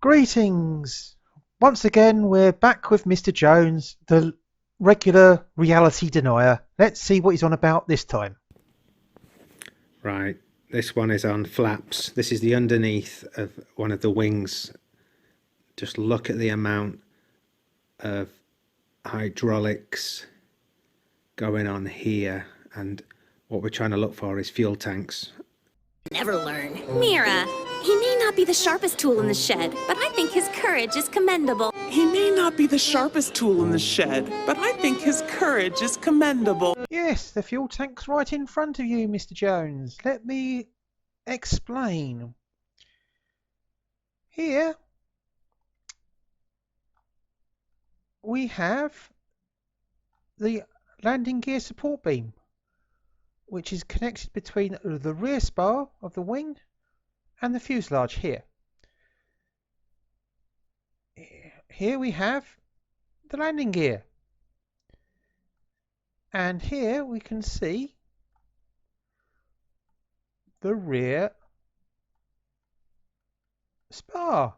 Greetings! Once again, we're back with Mr. Jones, the regular reality denier. Let's see what he's on about this time. Right, this one is on flaps. This is the underneath of one of the wings. Just look at the amount of hydraulics going on here, and what we're trying to look for is fuel tanks. Never learn. Mira, he may not be the sharpest tool in the shed, but I think his courage is commendable. He may not be the sharpest tool in the shed, but I think his courage is commendable. Yes, the fuel tank's right in front of you, Mr. Jones. Let me explain. Here we have the landing gear support beam, which is connected between the rear spar of the wing and the fuselage here. Here we have the landing gear. And here we can see the rear spar.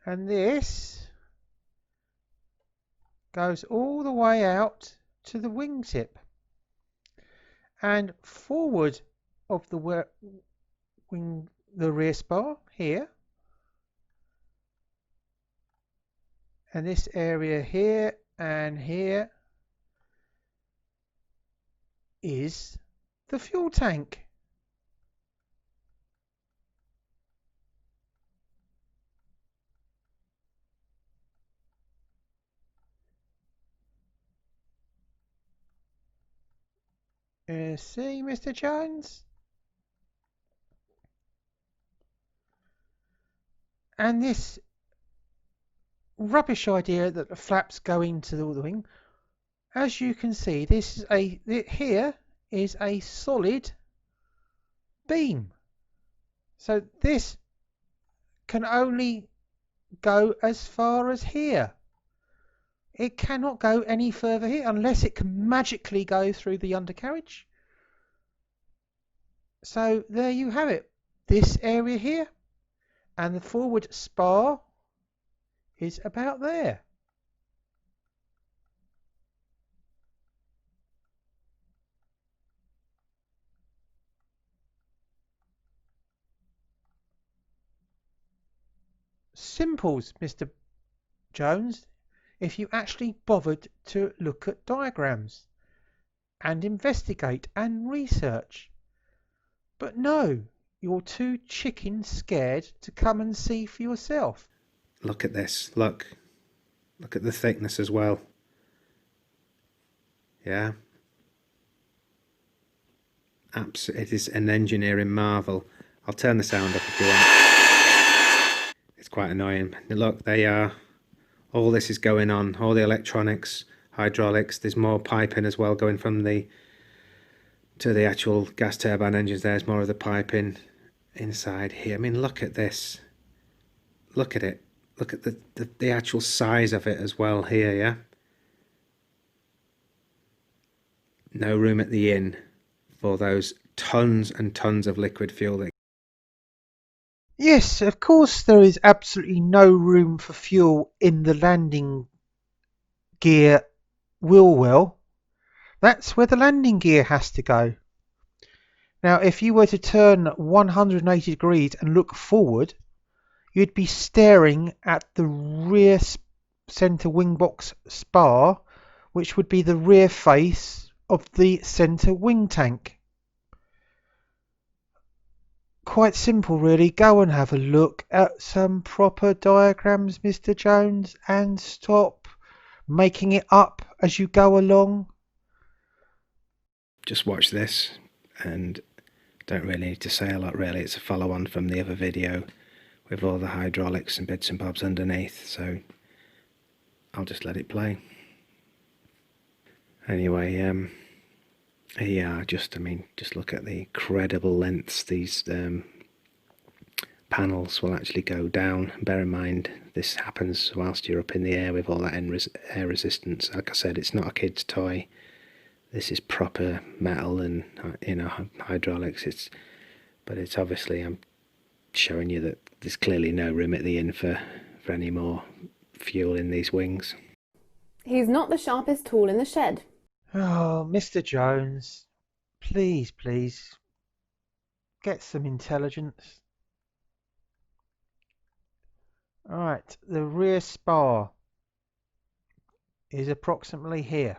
And this goes all the way out to the wingtip. And forward of the rear spar here, and this area here and here is the fuel tank. See, Mr. Jones? And this rubbish idea that the flaps go into the wing, as you can see, here is a solid beam. So this can only go as far as here. It cannot go any further here unless it can magically go through the undercarriage. So there you have it. This area here, and the forward spar is about there. Simples, Mr. Jones, if you actually bothered to look at diagrams and investigate and research. But no, you're too chicken scared to come and see for yourself. Look at this, look at the thickness as well. Yeah, it is an engineering marvel. I'll turn the sound up if you want. It's quite annoying. Look, they are, all this is going on, all the electronics, hydraulics. There's more piping as well going from to the actual gas turbine engines. There's more of the piping inside here. I mean, look at this, look at it, look at the actual size of it as well here. Yeah, no room at the inn for those tons and tons of liquid fuel. Yes, of course there is absolutely no room for fuel in the landing gear wheel well. That's where the landing gear has to go. Now, if you were to turn 180 degrees and look forward, you'd be staring at the rear center wing box spar, which would be the rear face of the center wing tank. Quite simple, really. Go and have a look at some proper diagrams, Mr. Jones, and stop making it up as you go along. Just watch this, and don't really need to say a lot, really. It's a follow-on from the other video with all the hydraulics and bits and bobs underneath, so I'll just let it play. Anyway, yeah, just look at the incredible lengths these panels will actually go down. Bear in mind, this happens whilst you're up in the air with all that air resistance. Like I said, it's not a kid's toy. this is proper metal and hydraulics. But it's obviously, I'm showing you that there's clearly no room at the inn for any more fuel in these wings. He's not the sharpest tool in the shed. Oh, Mr. Jones, please, please, get some intelligence. Alright, the rear spar is approximately here.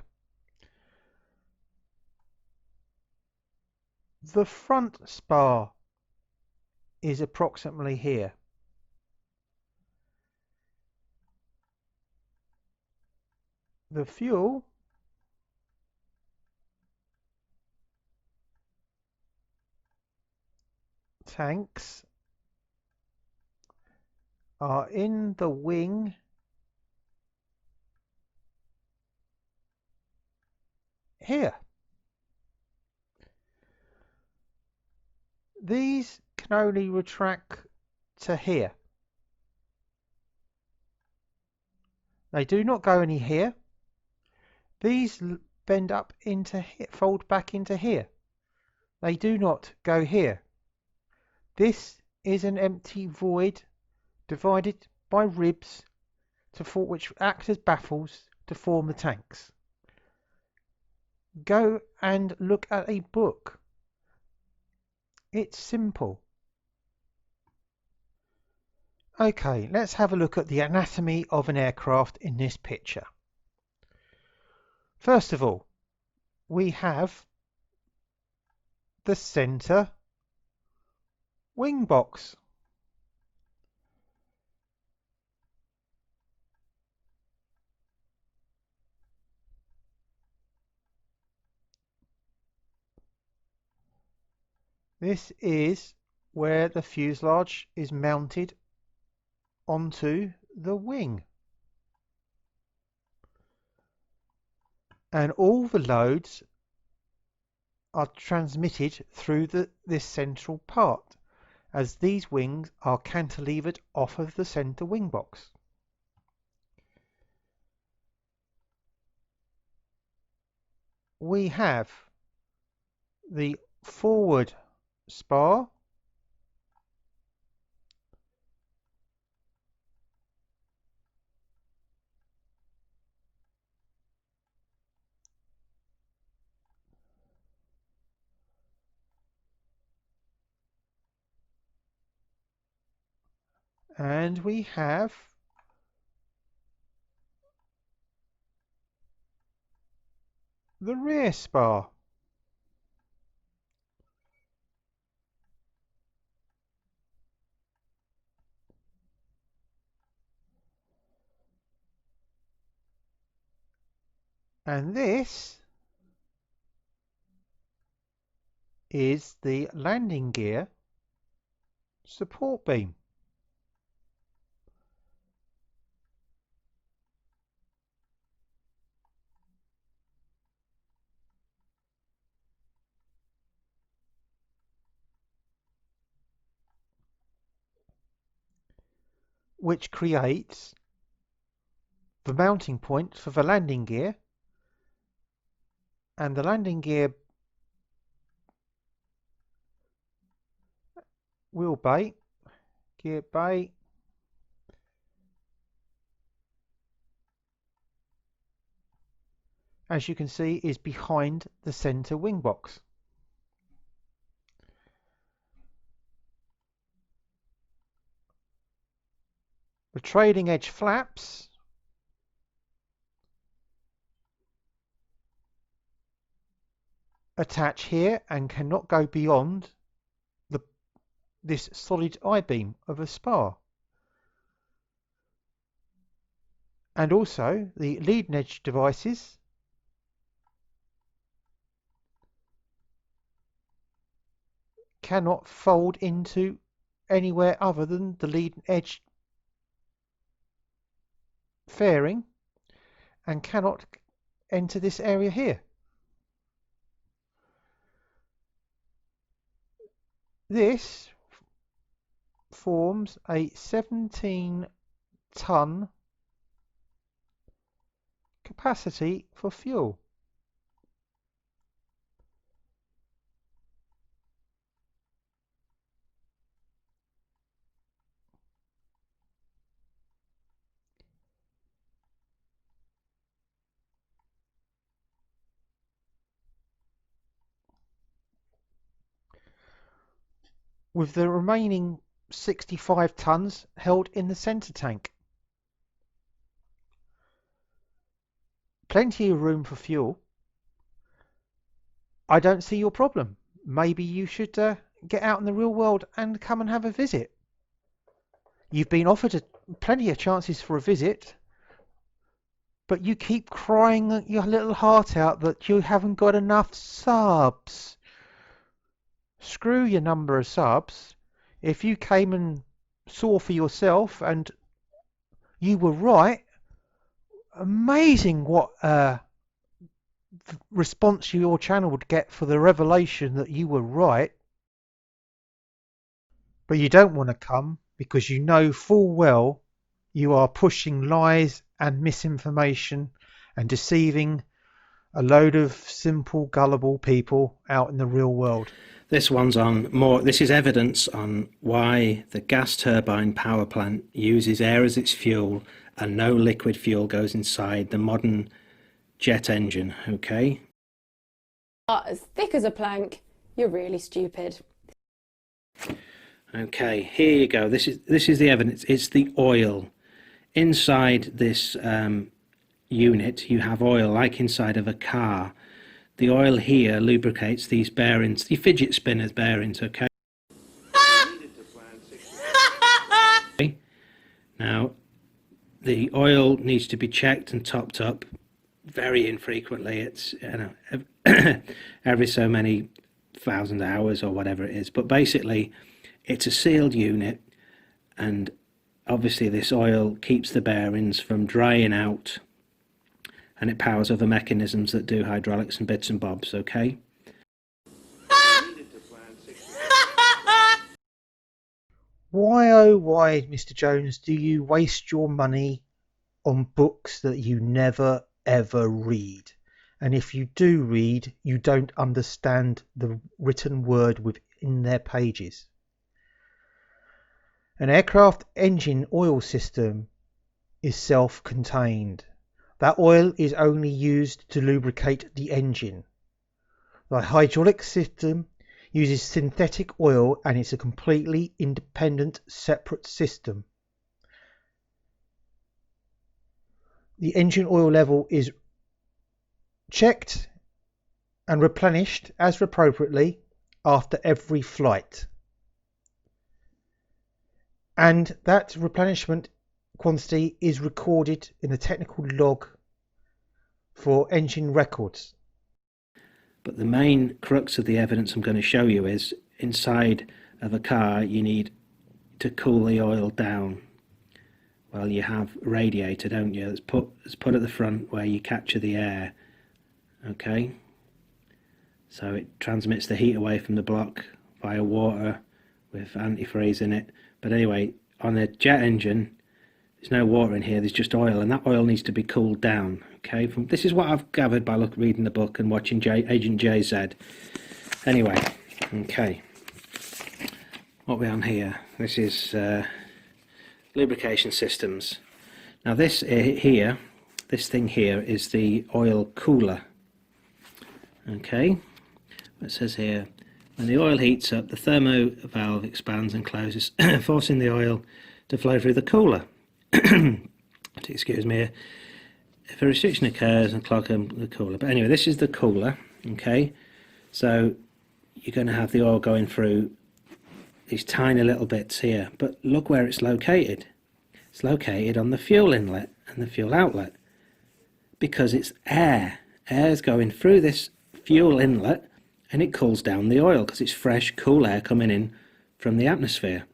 The front spar is approximately here. The fuel tanks are in the wing here. These can only retract to here. They do not go any here. These bend up into here, fold back into here. They do not go here. This is an empty void divided by ribs which act as baffles to form the tanks. Go and look at a book. It's simple. Okay, let's have a look at the anatomy of an aircraft in this picture. First of all, we have the center wing box. This is where the fuselage is mounted onto the wing. And all the loads are transmitted through this central part, as these wings are cantilevered off of the center wing box. We have the forward spar, and we have the rear spar. And this is the landing gear support beam. Which creates the mounting point for the landing gear, and the landing gear wheel bay, gear bay, as you can see, is behind the center wing box. The trailing edge flaps attach here and cannot go beyond this solid I-beam of a spar. And also the leading edge devices cannot fold into anywhere other than the leading edge fairing and cannot enter this area here. This forms a 17-ton capacity for fuel. with the remaining 65 tons held in the centre tank. Plenty of room for fuel. I don't see your problem. Maybe you should get out in the real world and come and have a visit. You've been offered plenty of chances for a visit, but you keep crying your little heart out that you haven't got enough subs. Screw your number of subs. If you came and saw for yourself and you were right, amazing what response your channel would get for the revelation that you were right. But you don't want to come because you know full well you are pushing lies and misinformation and deceiving a load of simple, gullible people out in the real world. This one's on more. This is evidence on why the gas turbine power plant uses air as its fuel and no liquid fuel goes inside the modern jet engine. Okay. As thick as a plank, you're really stupid. Okay, here you go. This is the evidence. It's the oil inside this unit. You have oil like inside of a car. The oil here lubricates these bearings, the fidget spinners bearings. Okay. Now, the oil needs to be checked and topped up very infrequently. It's every so many thousand hours or whatever it is. But basically, it's a sealed unit, and obviously this oil keeps the bearings from drying out, and it powers other mechanisms that do hydraulics and bits and bobs. Okay. Why, oh why, Mr. Jones, do you waste your money on books that you never ever read? And if you do read, you don't understand the written word within their pages. An aircraft engine oil system is self-contained. That oil is only used to lubricate the engine. The hydraulic system uses synthetic oil and it's a completely independent, separate system. The engine oil level is checked and replenished as appropriately after every flight. And that replenishment quantity is recorded in the technical log for engine records. But the main crux of the evidence I'm going to show you is inside of a car you need to cool the oil down. Well, you have a radiator, don't you? It's put at the front where you capture the air. Okay, so it transmits the heat away from the block via water with antifreeze in it. But anyway, on a jet engine, there's no water in here, there's just oil, and that oil needs to be cooled down. Okay, this is what I've gathered by reading the book and watching Agent JZ. Anyway, okay, what are we on here? This is lubrication systems. Now this here, this thing here is the oil cooler. Okay, it says here, when the oil heats up, the thermo valve expands and closes, forcing the oil to flow through the cooler. Excuse me, if a restriction occurs and clog the cooler. But anyway, this is the cooler. Okay, so you're going to have the oil going through these tiny little bits here. But look where it's located. It's located on the fuel inlet and the fuel outlet because it's air. Air's going through this fuel inlet and it cools down the oil because it's fresh, cool air coming in from the atmosphere.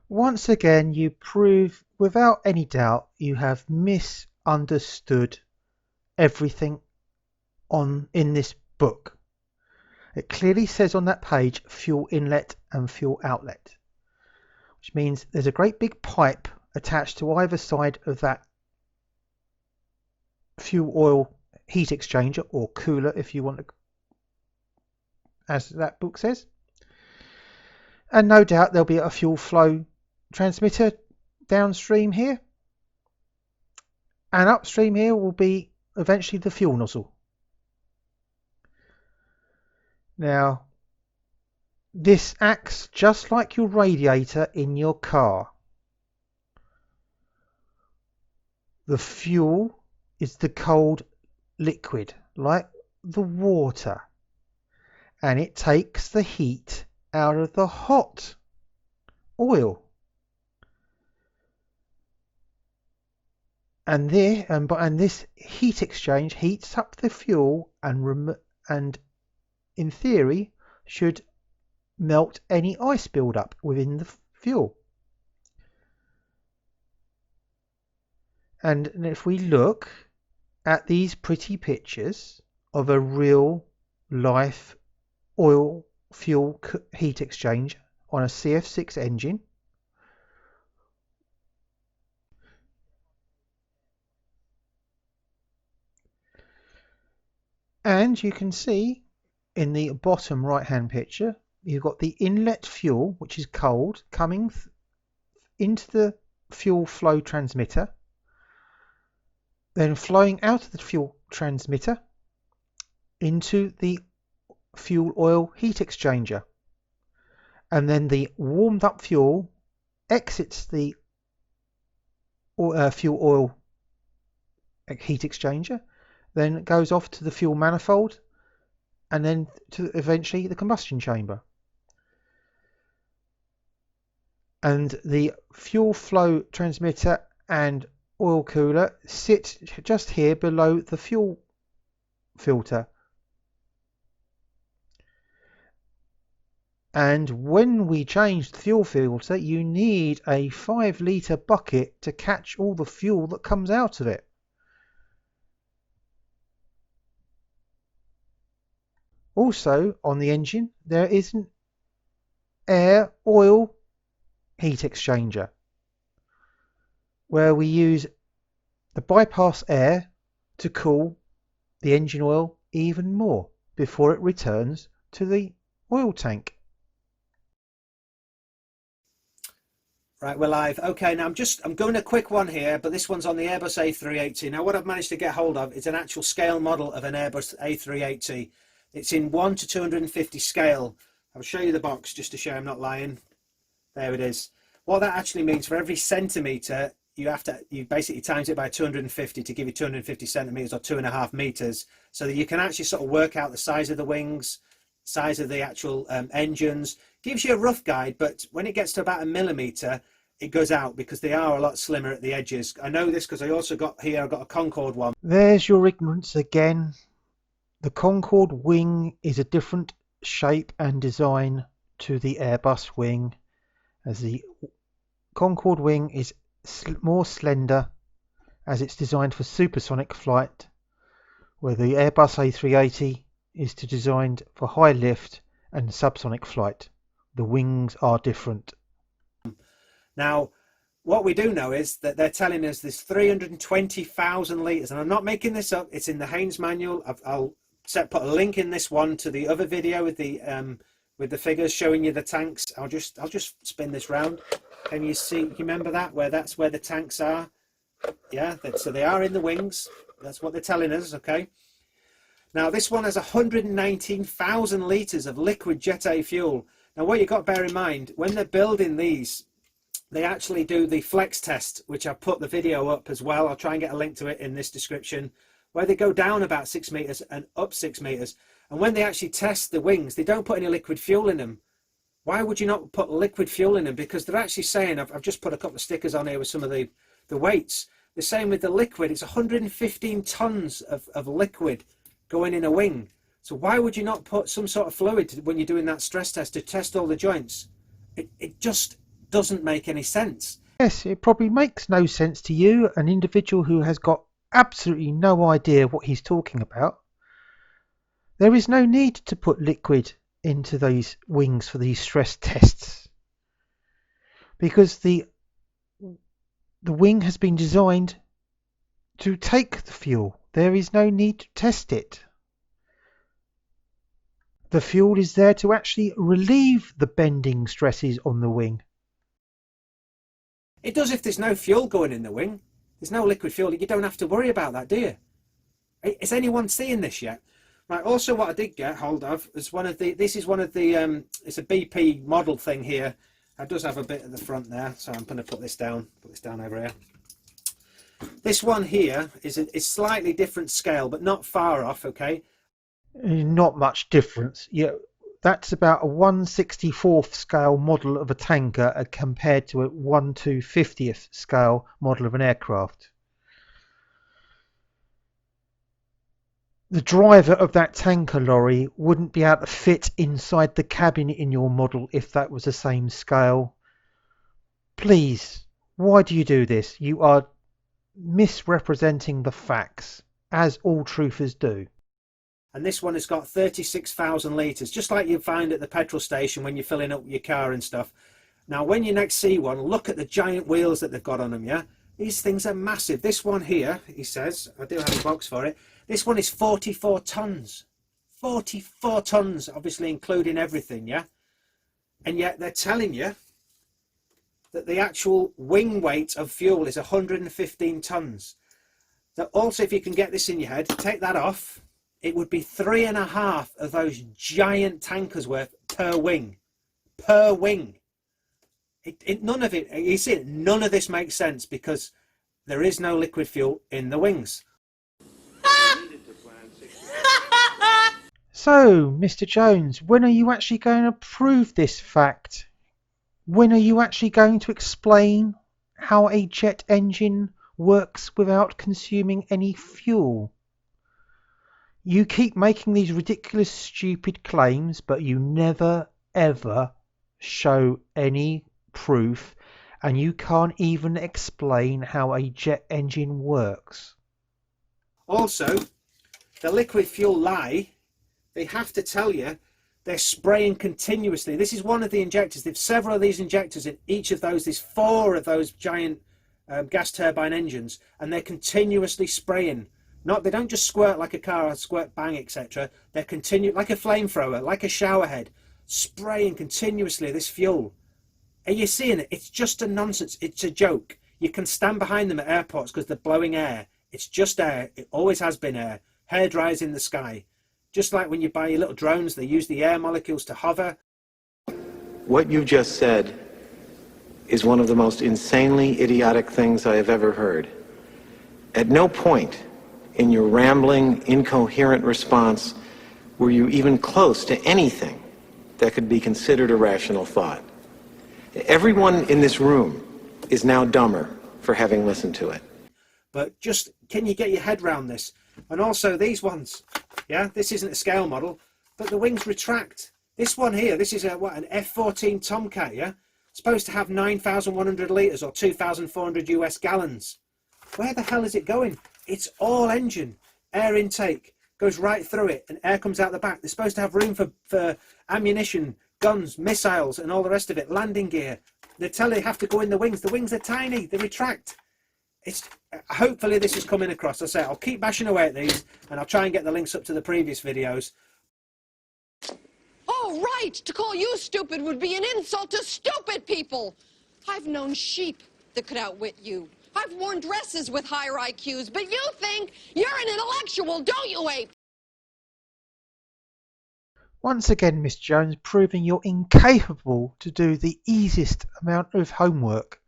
Once again, you prove without any doubt you have misunderstood everything in this book. It clearly says on that page fuel inlet and fuel outlet, which means there's a great big pipe attached to either side of that fuel oil heat exchanger, or cooler if you want to, as that book says. And no doubt there'll be a fuel flow transmitter downstream here, and upstream here will be eventually the fuel nozzle. Now, this acts just like your radiator in your car. The fuel is the cold liquid, like the water, and it takes the heat out of the hot oil. And this heat exchange heats up the fuel and in theory should melt any ice buildup within the fuel. And if we look at these pretty pictures of a real life oil fuel heat exchange on a CF6 engine, and you can see in the bottom right hand picture you've got the inlet fuel, which is cold, coming into the fuel flow transmitter, then flowing out of the fuel transmitter into the fuel oil heat exchanger, and then the warmed up fuel exits the fuel oil heat exchanger, then goes off to the fuel manifold, and then to eventually the combustion chamber. And the fuel flow transmitter and oil cooler sit just here below the fuel filter. And when we change the fuel filter, you need a 5-litre bucket to catch all the fuel that comes out of it. Also on the engine there is an air oil heat exchanger where we use the bypass air to cool the engine oil even more before it returns to the oil tank. Right, we're live. Okay, now I'm going a quick one here, but this one's on the Airbus A380. Now what I've managed to get hold of is an actual scale model of an Airbus A380. It's in 1 to 250 scale. I'll show you the box just to show I'm not lying. There it is. What that actually means, for every centimetre, you basically times it by 250 to give you 250 centimetres or 2.5 metres, so that you can actually sort of work out the size of the wings, size of the actual engines. Gives you a rough guide, but when it gets to about 1 millimetre, it goes out because they are a lot slimmer at the edges. I know this because I also got a Concorde one. There's your ignorance again. The Concorde wing is a different shape and design to the Airbus wing, as the Concorde wing is more slender as it's designed for supersonic flight, where the Airbus A380 is designed for high lift and subsonic flight. The wings are different. Now, what we do know is that they're telling us there's 320,000 litres, and I'm not making this up. It's in the Haynes manual. I'll put a link in this one to the other video with the figures showing you the tanks. I'll just spin this round. Can you see? You remember that that's where the tanks are? Yeah. So they are in the wings. That's what they're telling us. Okay. Now this one has 119,000 litres of liquid jet A fuel. Now what you got to bear in mind when they're building these, they actually do the flex test, which I've put the video up as well. I'll try and get a link to it in this description, where they go down about 6 meters and up 6 meters. And when they actually test the wings, they don't put any liquid fuel in them. Why would you not put liquid fuel in them? Because they're actually saying, I've just put a couple of stickers on here with some of the weights. They're saying with the liquid, it's 115 tons of liquid going in a wing. So why would you not put some sort of fluid when you're doing that stress test to test all the joints? It just doesn't make any sense. Yes, it probably makes no sense to you, an individual who has got absolutely no idea what he's talking about. There is no need to put liquid into these wings for these stress tests, because the wing has been designed to take the fuel. There is no need to test it. The fuel is there to actually relieve the bending stresses on the wing. It does if there's no fuel going in the wing. There's no liquid fuel. You don't have to worry about that, do you? Is anyone seeing this yet? Right. Also, what I did get hold of is this is one of the, it's a BP model thing here. It does have a bit at the front there, so I'm going to put this down over here. This one here is a slightly different scale, but not far off, okay? Not much difference. Yeah, that's about a 1/64th scale model of a tanker compared to a 1/250th scale model of an aircraft. The driver of that tanker lorry wouldn't be able to fit inside the cabin in your model if that was the same scale. Please, why do you do this? You are misrepresenting the facts, as all truthers do. And this one has got 36,000 litres, just like you find at the petrol station when you're filling up your car and stuff. Now, when you next see one, look at the giant wheels that they've got on them, yeah? These things are massive. This one here, he says, I do have a box for it, this one is 44 tonnes. 44 tonnes, obviously including everything, yeah? And yet they're telling you that the actual wing weight of fuel is 115 tonnes. That also, if you can get this in your head, take that off, it would be 3.5 of those giant tankers worth per wing. Per wing. None of it, you see, none of this makes sense because there is no liquid fuel in the wings. So, Mr. Jones, when are you actually going to prove this fact? When are you actually going to explain how a jet engine works without consuming any fuel? You keep making these ridiculous, stupid claims, but you never, ever show any proof, and you can't even explain how a jet engine works. Also, the liquid fuel lie, they have to tell you they're spraying continuously. This is one of the injectors. There's several of these injectors in each of those. There's 4 of those giant gas turbine engines, and they're continuously spraying. They don't just squirt like a car, squirt, bang, etc. They're like a flamethrower, like a shower head, spraying continuously this fuel. Are you seeing it? It's just a nonsense. It's a joke. You can stand behind them at airports because they're blowing air. It's just air. It always has been air. Hair dryers in the sky. Just like when you buy your little drones, they use the air molecules to hover. What you just said is one of the most insanely idiotic things I have ever heard. At no point in your rambling, incoherent response were you even close to anything that could be considered a rational thought. Everyone in this room is now dumber for having listened to it. But just, can you get your head around this? And also these ones, yeah, this isn't a scale model, but the wings retract. This one here, this is an F-14 Tomcat, yeah? Supposed to have 9,100 litres or 2,400 US gallons. Where the hell is it going? It's all engine. Air intake goes right through it and air comes out the back. They're supposed to have room for ammunition, guns, missiles and all the rest of it. Landing gear. They tell you have to go in the wings. The wings are tiny. They retract. Hopefully this is coming across. I say I'll keep bashing away at these and I'll try and get the links up to the previous videos. Oh, right! To call you stupid would be an insult to stupid people! I've known sheep that could outwit you. I've worn dresses with higher IQs, but you think you're an intellectual, don't you, ape? Once again, Miss Jones, proving you're incapable to do the easiest amount of homework.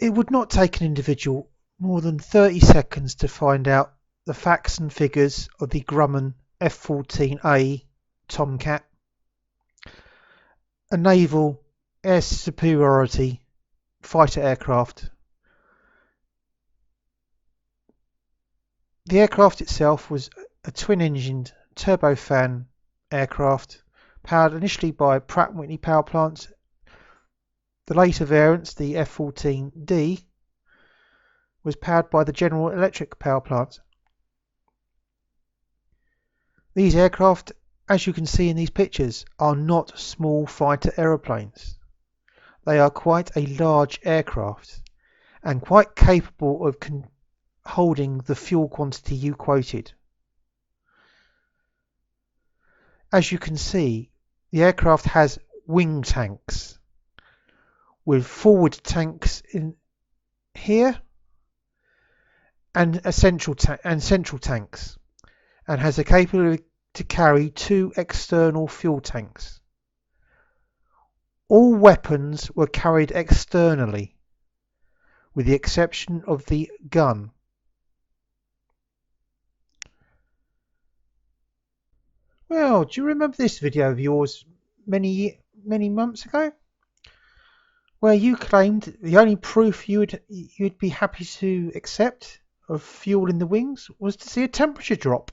It would not take an individual more than 30 seconds to find out the facts and figures of the Grumman F-14A Tomcat, a naval air superiority fighter aircraft. The aircraft itself was a twin-engined turbofan aircraft powered initially by Pratt & Whitney power plants. The later variants, the F-14D, was powered by the General Electric power plants. These aircraft, as you can see in these pictures, are not small fighter aeroplanes. They are quite a large aircraft and quite capable of holding the fuel quantity you quoted. As you can see, the aircraft has wing tanks with forward tanks in here and central tanks. and has the capability to carry 2 external fuel tanks. All weapons were carried externally, with the exception of the gun. Well, do you remember this video of yours many months ago, where you claimed the only proof you'd be happy to accept of fuel in the wings was to see a temperature drop?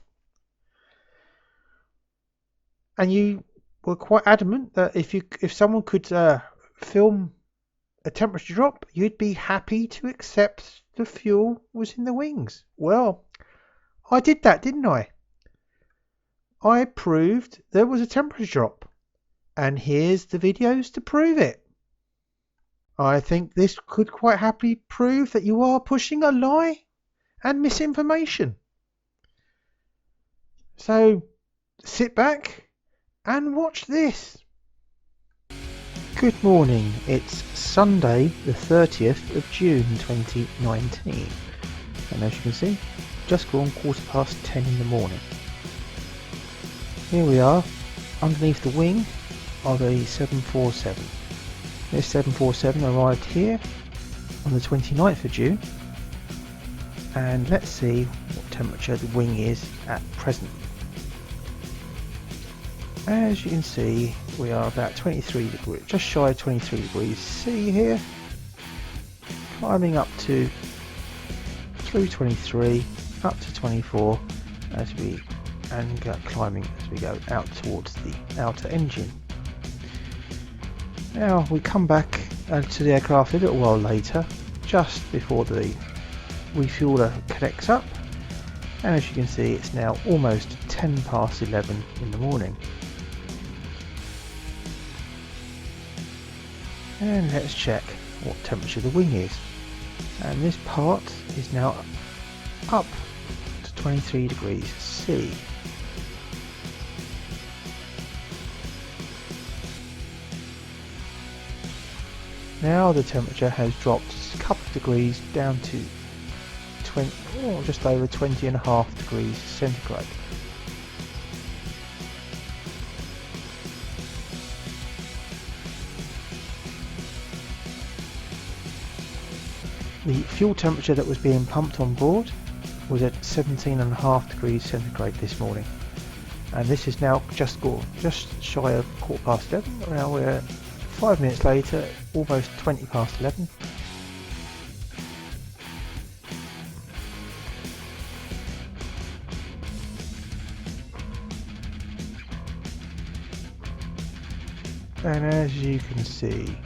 And you were quite adamant that if someone could film a temperature drop, you'd be happy to accept the fuel was in the wings. Well, I did that, didn't I? I proved there was a temperature drop, and here's the videos to prove it. I think this could quite happily prove that you are pushing a lie and misinformation. So sit back and watch this. Good morning, it's Sunday the 30th of June 2019, and as you can see, just gone 10:15 in the morning. Here we are underneath the wing of a 747. This 747 arrived here on the 29th of June, and let's see what temperature the wing is at present. As you can see, we are about 23 degrees, just shy of 23 degrees C here, climbing up to through 23 up to 24 as we climbing as we go out towards the outer engine. Now we come back to the aircraft a little while later, just before the refueler connects up, and as you can see, it's now almost 11:10 in the morning. And let's check what temperature the wing is, and this part is now up to 23 degrees C. Now the temperature has dropped a couple of degrees down to just over 20.5 degrees centigrade. The fuel temperature that was being pumped on board was at 17.5 degrees centigrade this morning, and this is now just shy of 11:15. Now we're 5 minutes later, almost 11:20. And as you can see,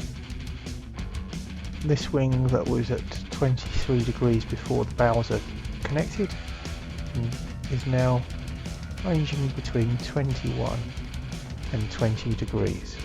this wing that was at 23 degrees before the Bowser connected is now ranging between 21 and 20 degrees.